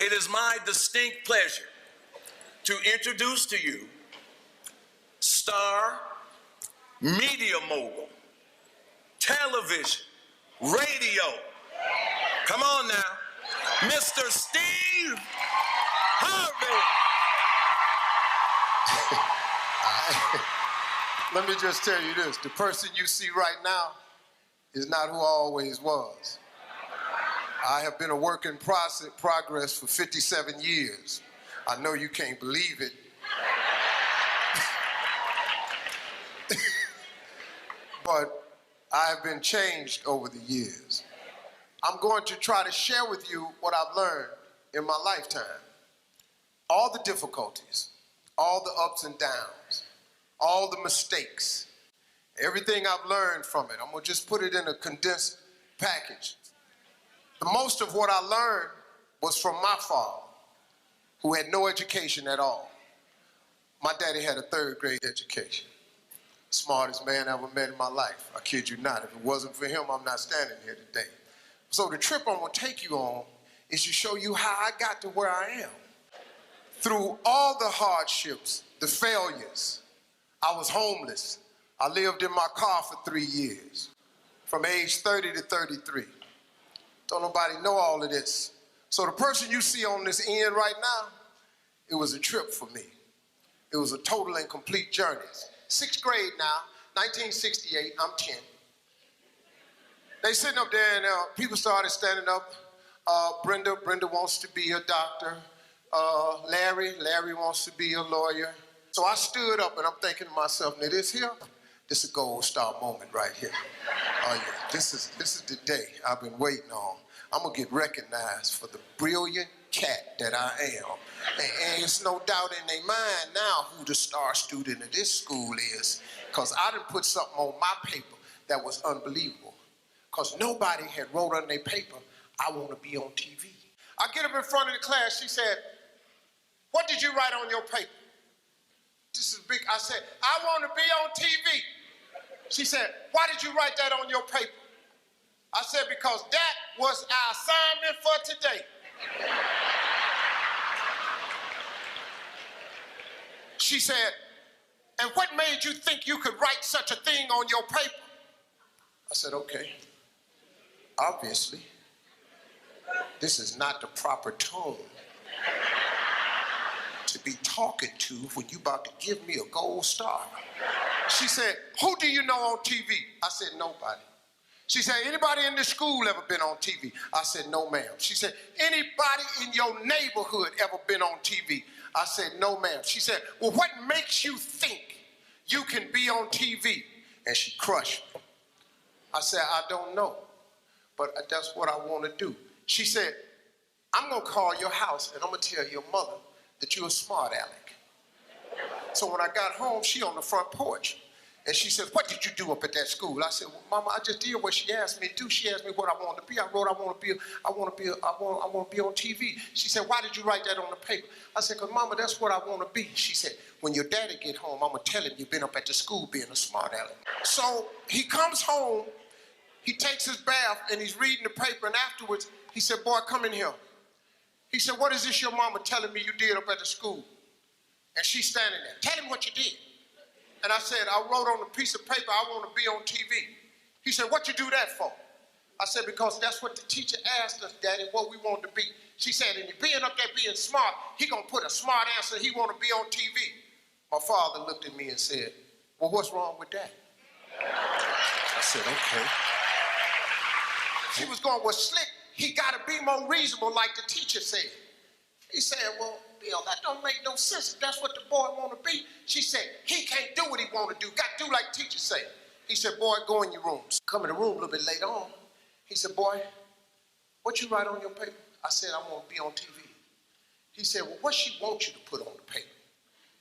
It is my distinct pleasure to introduce to you star, media mogul, television, radio. Come on now, Mr. Steve Harvey. Let me just tell you this. The person you see right now is not who I always was. I have been a work in progress for 57 years. I know you can't believe it. But I have been changed over the years. I'm going to try to share with you what I've learned in my lifetime. All the difficulties, all the ups and downs, all the mistakes, everything I've learned from it. I'm gonna just put it in a condensed package. The most of what I learned was from my father, who had no education at all. My daddy had a 3rd grade education. Smartest man I ever met in my life. I kid you not. If it wasn't for him, I'm not standing here today. So the trip I'm gonna take you on is to show you how I got to where I am. Through all the hardships, the failures, I was homeless. I lived in my car for 3 years, from age 30 to 33. Don't nobody know all of this. So the person you see on this end right now, it was a trip for me. It was a total and complete journey. 6th grade now, 1968, I'm 10. They sitting up there and people started standing up. Brenda wants to be a doctor. Larry wants to be a lawyer. So I stood up and I'm thinking to myself, now this is a gold star moment right here. Oh yeah, this is the day I've been waiting on. I'm gonna get recognized for the brilliant cat that I am. And it's no doubt in their mind now who the star student of this school is, because I done put something on my paper that was unbelievable. Because nobody had wrote on their paper, I want to be on TV. I get up in front of the class, she said, what did you write on your paper? This is big. I said, I want to be on TV. She said, why did you write that on your paper? I said, because that was our assignment for today. She said, and what made you think you could write such a thing on your paper? I said, okay, obviously, this is not the proper tone to be talking to when you about to give me a gold star. She said, who do you know on TV? I said, nobody. She said, anybody in this school ever been on TV? I said, no, ma'am. She said, anybody in your neighborhood ever been on TV? I said, no, ma'am. She said, well, what makes you think you can be on TV? And she crushed me. I said, I don't know, but that's what I want to do. She said, I'm going to call your house and I'm going to tell your mother that you're a smart aleck. So when I got home, she on the front porch. And she said, what did you do up at that school? I said, well, Mama, I just did what she asked me to do. She asked me what I wanted to be. I wrote, I want to be on TV. She said, why did you write that on the paper? I said, because Mama, that's what I want to be. She said, when your daddy get home, I'm going to tell him you've been up at the school being a smart aleck. So he comes home, he takes his bath, and he's reading the paper, and afterwards, he said, boy, come in here. He said, what is this your mama telling me you did up at the school? And she's standing there. Tell him what you did. And I said, I wrote on a piece of paper, I want to be on TV. He said, what you do that for? I said, because that's what the teacher asked us, Daddy, what we want to be. She said, and being up there being smart, he going to put a smart answer, he want to be on TV. My father looked at me and said, well, what's wrong with that? I said, okay. She was going, well, Slick, he got to be more reasonable like the teacher said. He said, well, Bill, that don't make no sense if that's what the boy want to be. She said, he can't do what he want to do. Got to do like teacher say. He said, boy, go in your rooms. Come in the room a little bit later on. He said, boy, what you write on your paper? I said, I want to be on TV. He said, well, what she want you to put on the paper?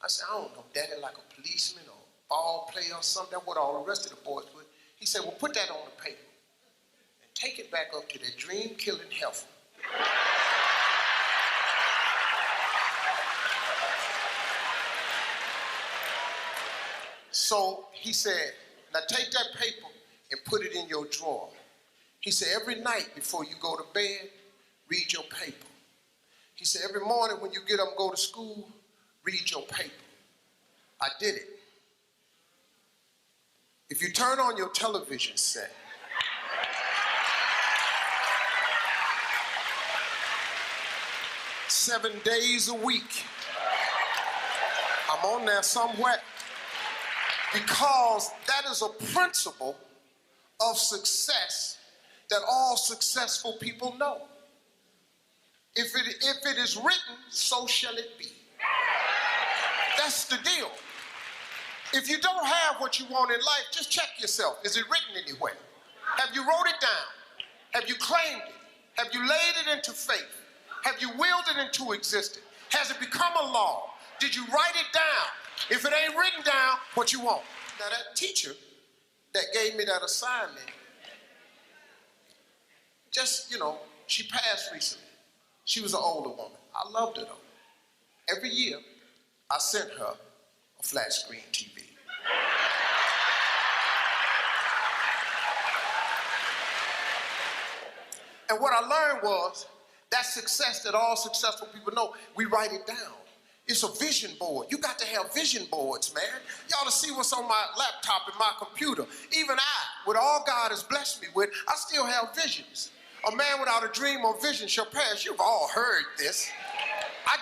I said, I don't know, Daddy, like a policeman or ball player or something. That's what all the rest of the boys put. He said, well, put that on the paper and take it back up to that dream-killing heifer. So he said, now take that paper and put it in your drawer. He said, every night before you go to bed, read your paper. He He said, every morning when you get up and go to school, read your paper. I did it. If you turn on your television set, seven days a week, I'm on there somewhere, because that is a principle of success that all successful people know. If it is written, so shall it be. That's the deal. If you don't have what you want in life, just check yourself. Is it written anywhere? Have you wrote it down? Have you claimed it? Have you laid it into faith? Have you willed it into existence? Has it become a law? Did you write it down? If it ain't written down, what you want? Now that teacher that gave me that assignment, just, she passed recently. She was an older woman. I loved her though. Every year, I sent her a flat screen TV. And what I learned was that success that all successful people know, we write it down. It's a vision board. You got to have vision boards, man. You ought to see what's on my laptop and my computer. Even I, with all God has blessed me with, I still have visions. A man without a dream or vision shall perish. You've all heard this. I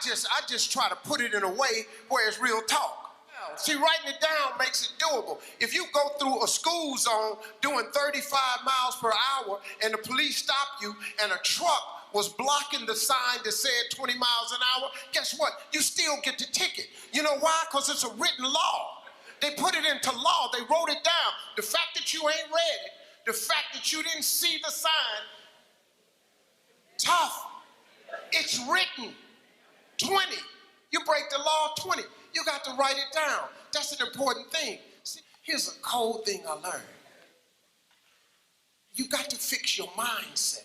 just try to put it in a way where it's real talk. See, writing it down makes it doable. If you go through a school zone doing 35 miles per hour and the police stop you and a truck was blocking the sign that said 20 miles an hour, guess what? You still get the ticket. You know why? Because it's a written law. They put it into law. They wrote it down. The fact that you ain't read it, the fact that you didn't see the sign, tough. It's written. 20. You break the law, 20. You got to write it down. That's an important thing. See, here's a cold thing I learned. You got to fix your mindset.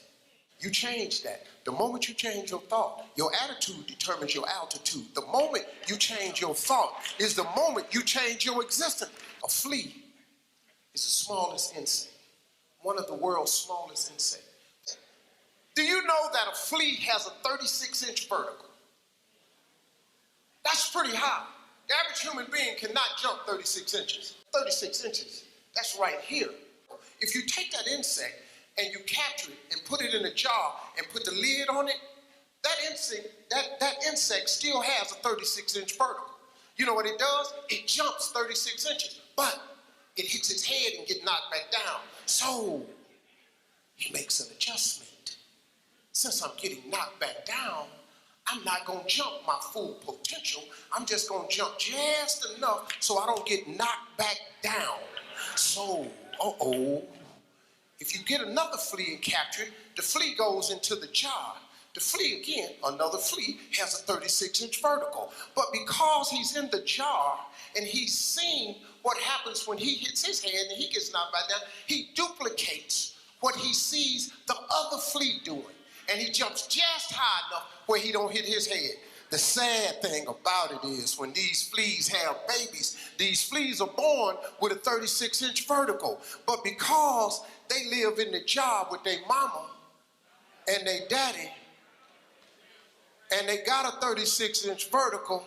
You change that. The moment you change your thought, your attitude determines your altitude. The moment you change your thought is the moment you change your existence. A flea is the smallest insect, one of the world's smallest insects. Do you know that a flea has a 36-inch vertical? That's pretty high. The average human being cannot jump 36 inches. 36 inches, that's right here. If you take that insect and you capture it and put it in a jar and put the lid on it, that insect still has a 36-inch vertical. You know what it does? It jumps 36 inches, but it hits its head and gets knocked back down. So he makes an adjustment. Since I'm getting knocked back down, I'm not going to jump my full potential. I'm just going to jump just enough so I don't get knocked back down. So, if you get another flea and capture it, the flea goes into the jar. The flea, again, another flea, has a 36-inch vertical. But because he's in the jar and he's seen what happens when he hits his head and he gets knocked back down, he duplicates what he sees the other flea doing. And he jumps just high enough where he don't hit his head. The sad thing about it is when these fleas have babies, these fleas are born with a 36-inch vertical. But because they live in the jar with their mama and their daddy, and they got a 36-inch vertical,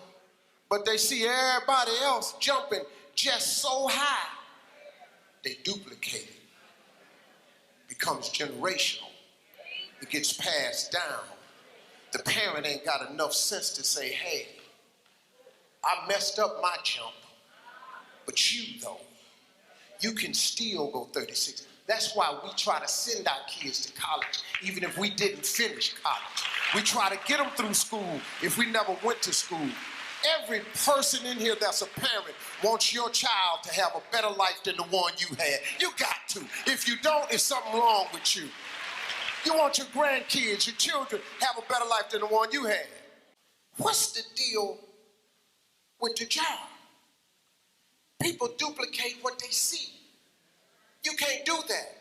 but they see everybody else jumping just so high, they duplicate it. Becomes generational. It gets passed down. The parent ain't got enough sense to say, hey, I messed up my jump, but you, though, you can still go 36. That's why we try to send our kids to college, even if we didn't finish college. We try to get them through school if we never went to school. Every person in here that's a parent wants your child to have a better life than the one you had. You got to. If you don't, there's something wrong with you. You want your grandkids, your children, have a better life than the one you had. What's the deal with the jar? People duplicate what they see. You can't do that.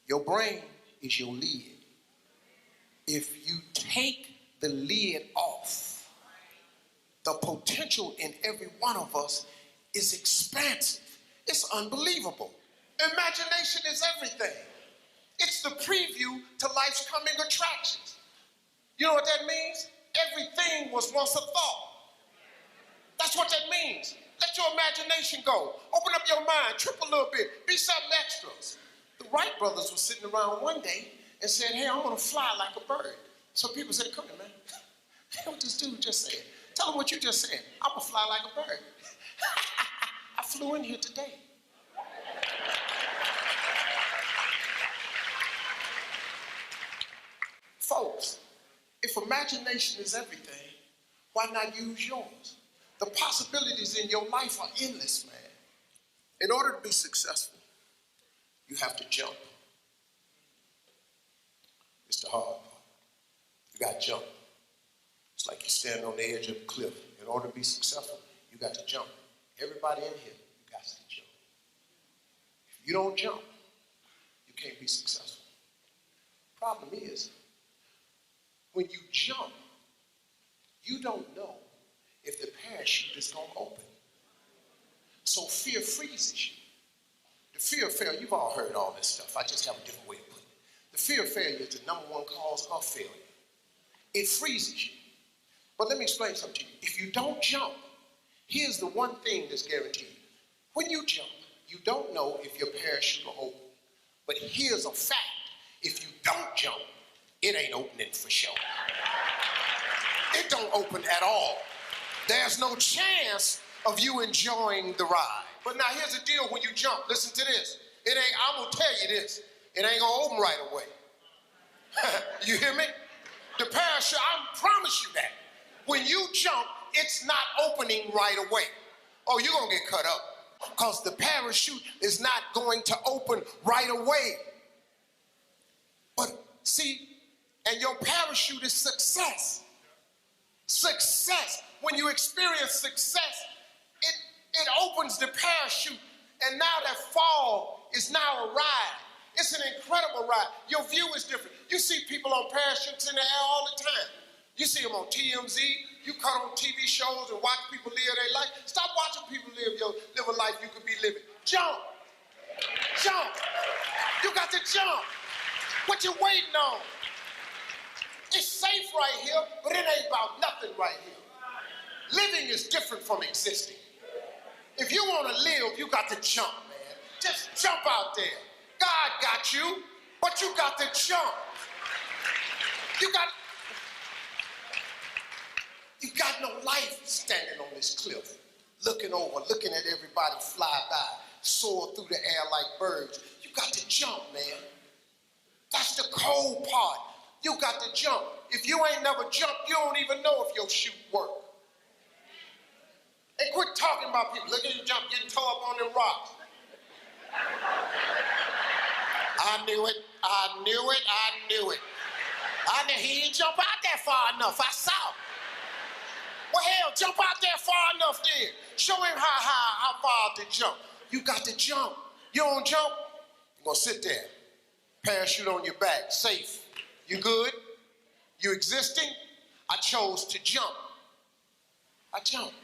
Your brain is your lid. If you take the lid off, the potential in every one of us is expansive. It's unbelievable. Imagination is everything. It's the preview to life's coming attractions. You know what that means? everything was once a thought. That's what that means. Let your imagination go. Open up your mind, trip a little bit, be something extra. The Wright brothers were sitting around one day and said, hey, I'm gonna fly like a bird. So people said, come here, man. What this dude just said. Tell him what you just said. I'm gonna fly like a bird. I flew in here today. Folks, if imagination is everything, why not use yours? The possibilities in your life are endless, man. In order to be successful, you have to jump. It's the hard part. You got to jump. It's like you stand on the edge of a cliff. In order to be successful, you got to jump. Everybody in here, you got to jump. If you don't jump, you can't be successful. Problem is, when you jump, you don't know if the parachute is going to open. So fear freezes you. The fear of failure, you've all heard all this stuff. I just have a different way of putting it. The fear of failure is the number one cause of failure. It freezes you. But let me explain something to you. If you don't jump, here's the one thing that's guaranteed. When you jump, you don't know if your parachute will open. But here's a fact. If you don't jump, it ain't opening for sure. It don't open at all. There's no chance of you enjoying the ride. But now here's the deal when you jump. Listen to this. I'm gonna tell you this. It ain't gonna open right away. You hear me? The parachute, I promise you that. When you jump, it's not opening right away. Oh, you're gonna get cut up. Because the parachute is not going to open right away. But see, and your parachute is success. Success. When you experience success, it opens the parachute, and now that fall is now a ride. It's an incredible ride. Your view is different. You see people on parachutes in the air all the time. You see them on TMZ. You cut on TV shows and watch people live their life. Stop watching people live a life you could be living. Jump. Jump. You got to jump. What you waiting on? It's safe right here, but it ain't about nothing right here. Living is different from existing. If you want to live, you got to jump, man. Just jump out there. God got you, but you got to jump. You got no life standing on this cliff, looking over, looking at everybody fly by, soar through the air like birds. You got to jump, man. That's the cold part. You got to jump. If you ain't never jumped, you don't even know if your chute works. And quit talking about people. Look at you jump, getting tore up on them rocks. I knew it. I knew it. I knew it. I knew he didn't jump out there far enough. I saw. Well, hell, jump out there far enough then. Show him how far to jump. You got to jump. You don't jump, you're going to sit there. Parachute on your back, safe. You good? You existing? I chose to jump. I jumped.